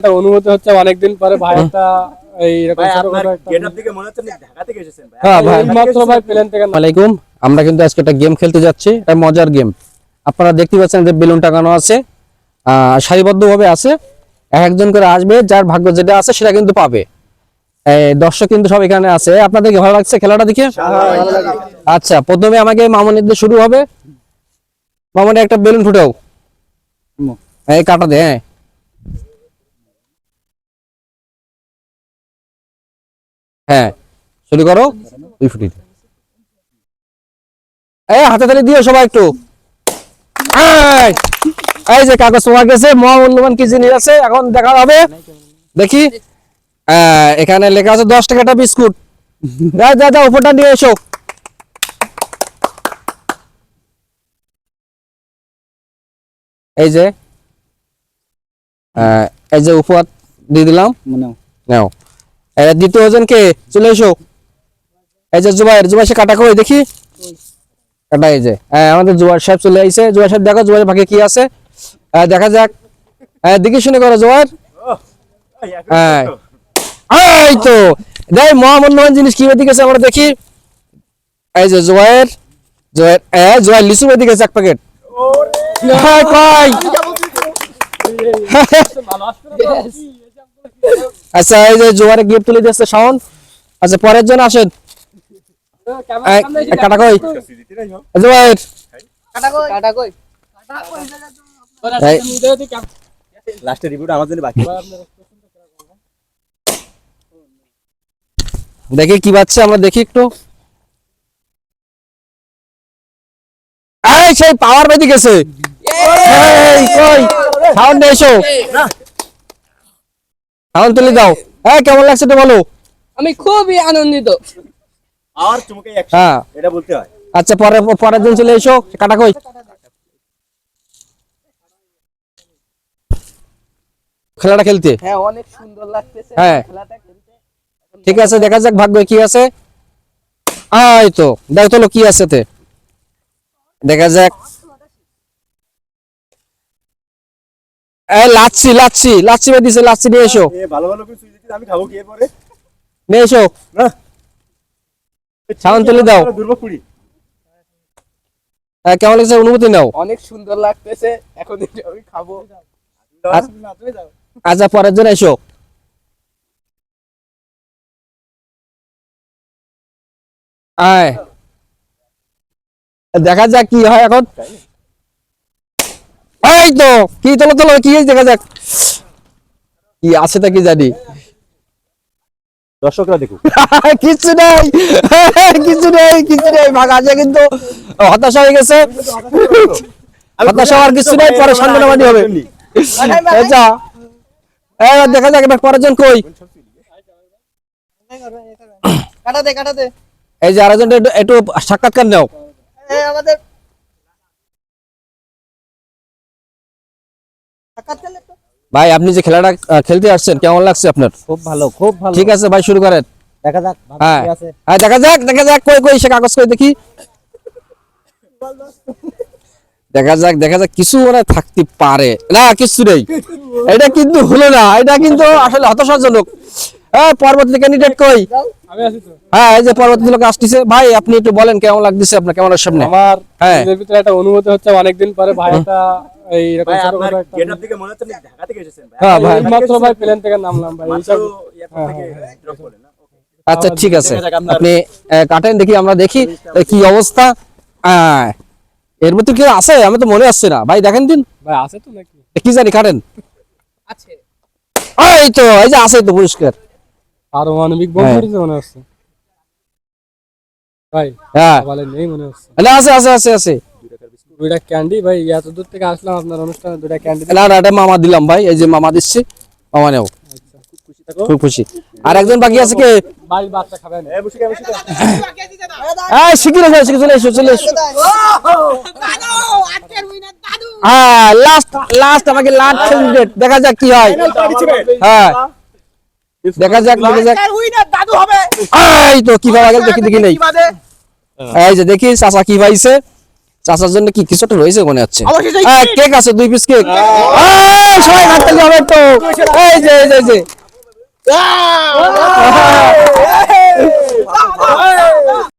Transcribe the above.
একটা অনুভূতি হচ্ছে অনেকদিন পরে ভাই একটা এই রকম ছোটখাটো একটা গেটআপ থেকে মনে হচ্ছে ঢাকা থেকে এসেছেন ভাই। হ্যাঁ ভাই, মাত্র ভাই প্লেন থেকে আসসালামাইকুম। আমরা কিন্তু আজকে একটা গেম খেলতে যাচ্ছি, একটা মজার গেম। আপনারা দেখতে পাচ্ছেন যে বেলুন টাঙানো আছে, সারিবদ্ধভাবে আছে। একজন করে আসবে, যার ভাগ্য যেটা আছে সেটা কিন্তু পাবে। দর্শক কিন্তু সব এখানে আছে। আপনাদের কি ভালো লাগছে খেলাটা দেখে? আচ্ছা, প্রথমে আমাকে মামুনি দিয়ে শুরু হবে। মামুনি একটা বেলুন ফুটাও, এই কাটা দে। হ্যাঁ, হ্যাঁ শুরু করো। তুই ফুটি দে। হাতে তালি দিও সবাই একটু। এই যে কাগজ পাওয়া গেছে, মহামূল্যবান কি জিনিস আছে এখন দেখা হবে। দেখি, এখানে লেখা আছে 10 টাকাটা বিস্কুট। যা যা যা, উপরটা নিয়ে এসো। এই যে উপহার দিয়ে দিলাম, নাও। দ্বিতীয় জন কে? চলে এসো। এই যে জুবাইর, জুবাইর সে কাটা কই দেখি। কাটা এই যে আমাদের জুবাইর সাহেব চলে আইছে। জুবাইর সাহেব দেখো জুবাইর ভাগে কি আছে, দেখা যাক। দেখি শুনে করো জুবাইর। এই তো দেখ মহামূল্যবান জিনিস কি বেঁধে গেছে, আমরা দেখি। এই যে জুবাইর, জুবাইর লিচু বেঁধে গেছে 1 প্যাকেট। আচ্ছা, এই যে জুবাইর গিফট তুলে দিচ্ছে শাওন। আচ্ছা, পরের জন আসেন। কাটা কই জুবাইর, কাটা কই লাস্টের রিভিউটা আমার জন্য বাকি। দেখি কি বাচ্চা, আমরা দেখি একটু। এই সেই পাওয়ার বেঁধে গেছে। এই কই শাওন নিয়ে এসো, শাওন তুলে দাও। কেমন লাগছে তো বলো। আমি খুবই আনন্দিত। আর চুমুকে হ্যাঁ, এটা বলতে হয়। আচ্ছা পরের জন চলে এসো। কাটা কই খেলাটা খেলতে। হ্যাঁ, অনেক সুন্দর লাগতেছে হ্যাঁ। খেলাটা খেলতে। ঠিক আছে, দেখা যাক ভাগ্য কি আছে। এই তো দেখো তো কি আছে তে, দেখা যাক। লাচ্ছি লাচ্ছি লাচ্ছি বেঁধেছে, লাচ্ছি নিয়ে এসো। ভালো ভালো কিছু দিতে আমি খাবো কি এরপরে? নিয়ে এসো, না শাওন তুলে দাও। দুর্বপুরি কেমন লাগছে অনুভূতি নাও। অনেক সুন্দর লাগতেছে, এখন এটা আমি খাবো। আচ্ছা, পরের জন এসো। দেখা যাক কি হয় এখন। এই তো কি তোলো তোলো, কি দেখা যাক কি আছে তা কি জানি। দর্শকরা দেখুক। কিছু নেই, কিছু নেই, কিছু নেই। ভাগ আছে কিন্তু হতাশা হয়ে গেছে। হতাশা হওয়ার কিছু নেই, পরে সান্ত্বনাবাদী হবে। আচ্ছা, দেখা যাক এবার পরের জন কই। কাটা দে কাটা দে। এই যে আরেকজন একটু সাক্ষাৎকার নাও। আমাদের সাক্ষাৎকার লে তো। ভাই, আপনি যে খেলাটা খেলতে আসছেন কেমন লাগছে আপনার? খুব ভালো, খুব ভালো। ঠিক আছে ভাই, শুরু করেন। দেখা যাক হ্যাঁ, কি আছে। দেখা যাক, দেখা যাক। কই কই সে কাগজ কই দেখি। দেখা যাক, দেখা যাক। কিছু মানে থাকতে পারে না, কিছু নেই। এটা কিন্তু হলো না, এটা কিন্তু আসলে হতাশাজনক। পরবর্তী ক্যান্ডিডেট কই? আমি আছি তো। হ্যাঁ, এই যে পরবর্তী লোক আসছে। ভাই, আপনি একটু বলেন কেমন লাগতেছে আপনার ক্যামেরার সামনে? আমার হ্যাঁ। নিজের ভিতরে একটা অনুভূতি হচ্ছে অনেকদিন পরে ভাই একটা এই রকম ভাই আপনার ছোটখাটো একটা গেটআপ থেকে মনে হচ্ছে ঢাকা থেকে এসেছেন ভাই। হ্যাঁ ভাই, মাত্র ভাই প্লেন থেকে নামলাম ভাই। মাত্র এইসব এয়ারপোর্ট থেকে ড্রপ করলেন না? আচ্ছা ঠিক আছে, আপনি কাটেন দেখি, আমরা দেখি কি অবস্থা। এর মধ্যে কি আছে আমি তো মনে আসছে না ভাই, দেখেন দিন। ভাই আছে তো নাকি? কি জানি, কাটেন। আছে। এই তো, এই যে আছে তো পুরস্কার। পারমাণবিক বোম ধরেছে মনে হচ্ছে ভাই। হ্যাঁ, বলে নেই মনে হচ্ছে। না আছে আছে আছে আছে। 2টা ক্যান্ডি ভাই, এত দূর থেকে আসলাম আপনার অনুষ্ঠানে, 2টা ক্যান্ডি। না না, এটা মামা দিলাম ভাই, এই যে মামা দিচ্ছি, মামা নেও। খুব খুশি। আর একজন বাকি আছে কে? ভাই বাচ্চা খাবেন। শিখিরে যাও, শিখে চলে এসো, চলে এসো। হ্যাঁ, লাস্ট আমাকে লাস্ট ক্যান্ডিডেট, দেখা যাক কি হয়। হ্যাঁ, দেখা যাক, দেখা যাক। দাদু হবে। এই তো কি পাওয়া গেল, দেখি দেখি নেই। এই যে দেখি চাচা কি পাইছে। চাচার জন্য কি কিছু একটা রয়েছে মনে হচ্ছে। অবশ্যই হ্যাঁ, কেক আছে 2 পিস কেক। সবাই হাততালি হবে তো। এই যে